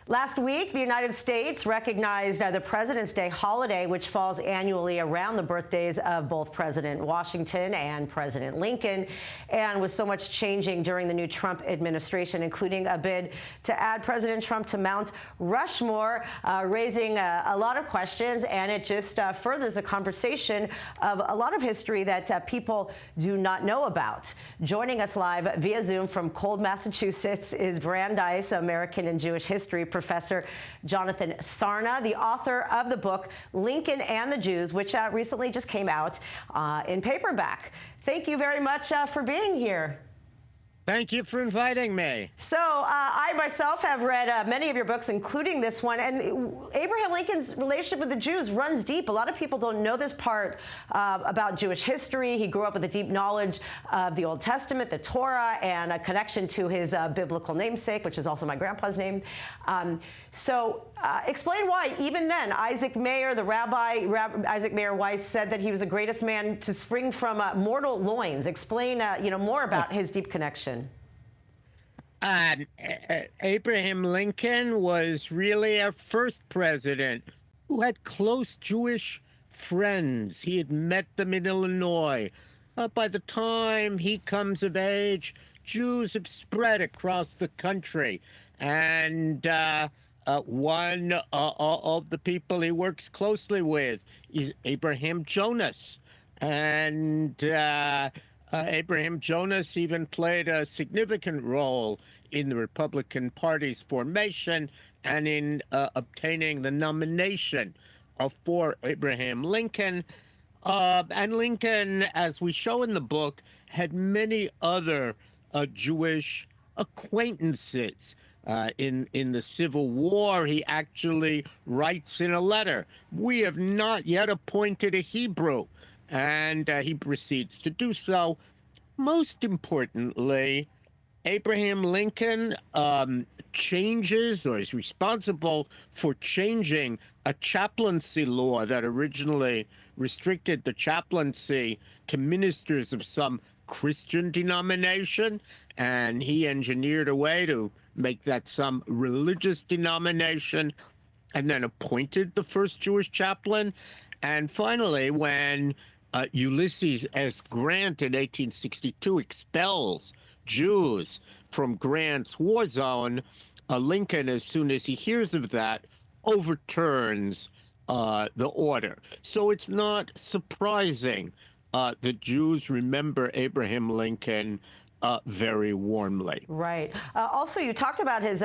Last week, the United States recognized the President's Day holiday, which falls annually around the birthdays of both President Washington and President Lincoln. And with so much changing during the new Trump administration, including a bid to add President Trump to Mount Rushmore, raising a lot of questions. And it just furthers the conversation of a lot of history that people do not know about. Joining us live via Zoom from Cold, Massachusetts is Brandeis, American and Jewish history professor Jonathan Sarna, the author of the book Lincoln and the Jews, which recently just came out in paperback. Thank you very much for being here. Thank you for inviting me. So I myself have read many of your books, including this one, and Abraham Lincoln's relationship with the Jews runs deep. A lot of people don't know this part about Jewish history. He grew up with a deep knowledge of the Old Testament, the Torah, and a connection to his biblical namesake, which is also my grandpa's name. Explain why, even then, Isaac Mayer, the Rabbi Isaac Mayer Wise, said that he was the greatest man to spring from mortal loins. Explain, more about his deep connection. Abraham Lincoln was really our first president who had close Jewish friends. He had met them in Illinois. By the time he comes of age, Jews have spread across the country. And one of the people he works closely with is Abraham Jonas. And Abraham Jonas even played a significant role in the Republican Party's formation and in obtaining the nomination for Abraham Lincoln. And Lincoln, as we show in the book, had many other Jewish acquaintances. In the Civil War, he actually writes in a letter, "We have not yet appointed a Hebrew," and he proceeds to do so. Most importantly, Abraham Lincoln changes, or is responsible for changing, a chaplaincy law that originally restricted the chaplaincy to ministers of some Christian denomination, and he engineered a way to make that some religious denomination, and then appointed the first Jewish chaplain. And finally, when Ulysses S. Grant in 1862 expels Jews from Grant's war zone, Lincoln, as soon as he hears of that, overturns the order. So it's not surprising that Jews remember Abraham Lincoln very warmly. Right. Also, you talked about his,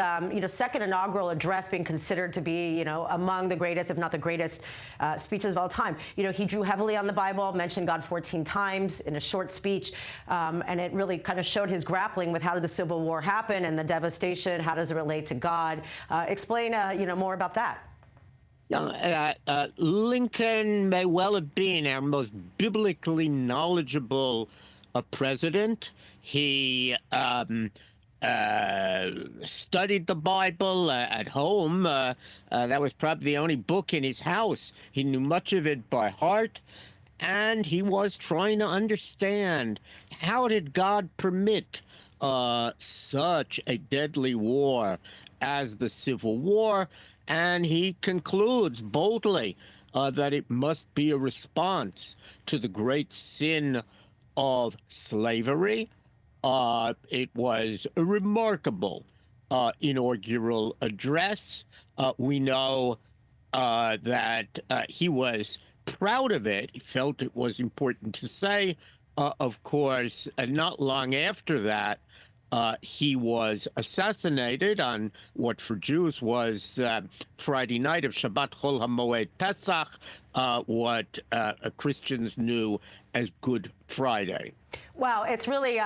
second inaugural address being considered to be, among the greatest, if not the greatest, speeches of all time. He drew heavily on the Bible, mentioned God 14 times in a short speech, and it really kind of showed his grappling with how did the Civil War happen and the devastation. How does it relate to God? Explain, more about that. Lincoln may well have been our most biblically knowledgeable president. He studied the Bible at home. That was probably the only book in his house. He knew much of it by heart, and he was trying to understand, how did God permit such a deadly war as the Civil War? And he concludes boldly that it must be a response to the great sin of slavery. It was a remarkable inaugural address. We know that he was proud of it. He felt it was important to say. Of course, not long after that, he was assassinated on what for Jews was Friday night of Shabbat Chol HaMoed Pesach, what Christians knew as Good Friday. Wow, it's really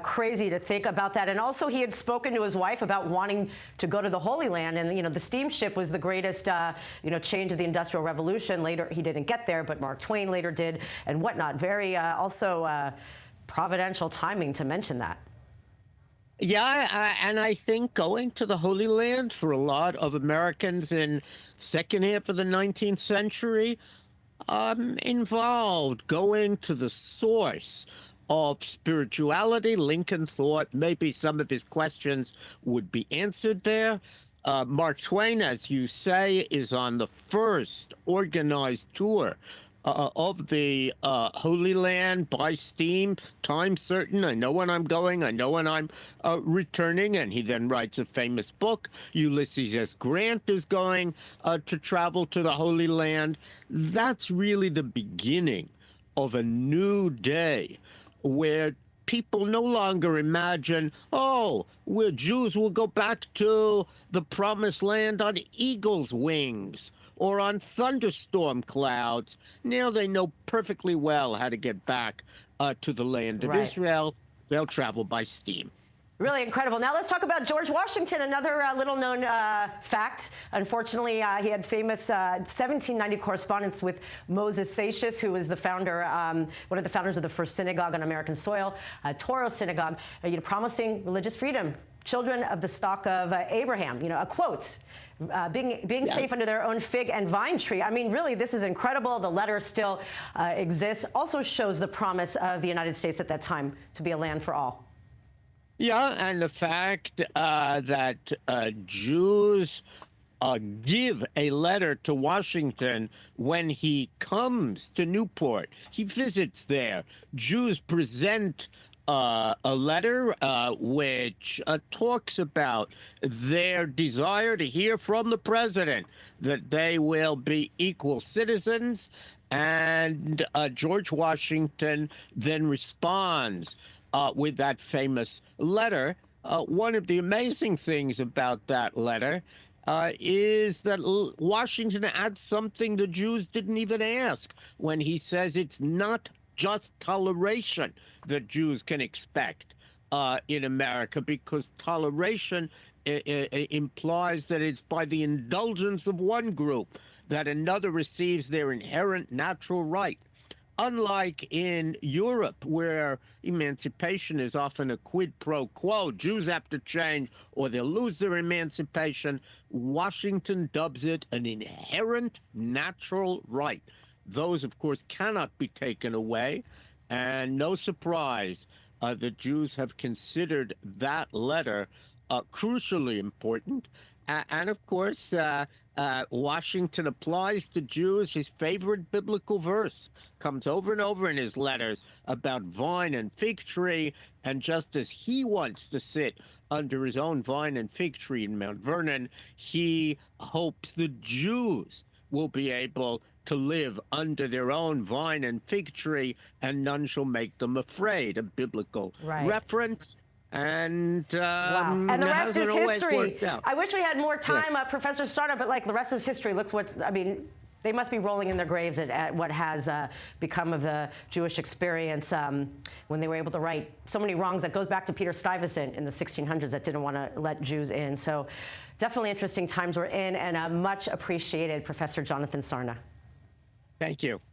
crazy to think about that. And also, he had spoken to his wife about wanting to go to the Holy Land. And, the steamship was the greatest, change of the Industrial Revolution. Later, he didn't get there, but Mark Twain later did and whatnot. Very also providential timing to mention that. Yeah, and I think going to the Holy Land for a lot of Americans in second half of the 19th century involved going to the source of spirituality. Lincoln thought maybe some of his questions would be answered there. Mark Twain, as you say, is on the first organized tour of the Holy Land by steam, time certain. I know when I'm going, I know when I'm returning. And he then writes a famous book. Ulysses S. Grant is going to travel to the Holy Land. That's really the beginning of a new day where people no longer imagine, oh, where Jews will go back to the promised land on eagle's wings or on thunderstorm clouds. Now they know perfectly well how to get back to the land of Right. Israel. They'll travel by steam. Really incredible. Now let's talk about George Washington, another little-known fact. Unfortunately, he had famous 1790 correspondence with Moses Seixas, who was the founder, one of the founders of the first synagogue on American soil, Toro Synagogue, promising religious freedom. Children of the stock of Abraham, a quote. Being safe under their own fig and vine tree. I mean, really, this is incredible. The letter still exists. Also shows the promise of the United States at that time to be a land for all. Yeah, and the fact that Jews give a letter to Washington when he comes to Newport. He visits there. Jews present a letter which talks about their desire to hear from the president that they will be equal citizens. And George Washington then responds with that famous letter. One of the amazing things about that letter is that Washington adds something the Jews didn't even ask when he says it's not just toleration that Jews can expect in America, because toleration implies that it's by the indulgence of one group that another receives their inherent natural right. Unlike in Europe, where emancipation is often a quid pro quo, Jews have to change or they'll lose their emancipation, Washington dubs it an inherent natural right. Those, of course, cannot be taken away, and no surprise the Jews have considered that letter crucially important. And of course, Washington applies to Jews his favorite biblical verse, comes over and over in his letters about vine and fig tree. And just as he wants to sit under his own vine and fig tree in Mount Vernon, he hopes the Jews will be able to live under their own vine and fig tree, and none shall make them afraid. A biblical reference. And wow. And the rest is history. Yeah. I wish we had more time, Professor Sarna, but like the rest is history. Look they must be rolling in their graves at what has become of the Jewish experience when they were able to right so many wrongs. That goes back to Peter Stuyvesant in the 1600s that didn't want to let Jews in. So definitely interesting times we're in, and much appreciated, Professor Jonathan Sarna. Thank you.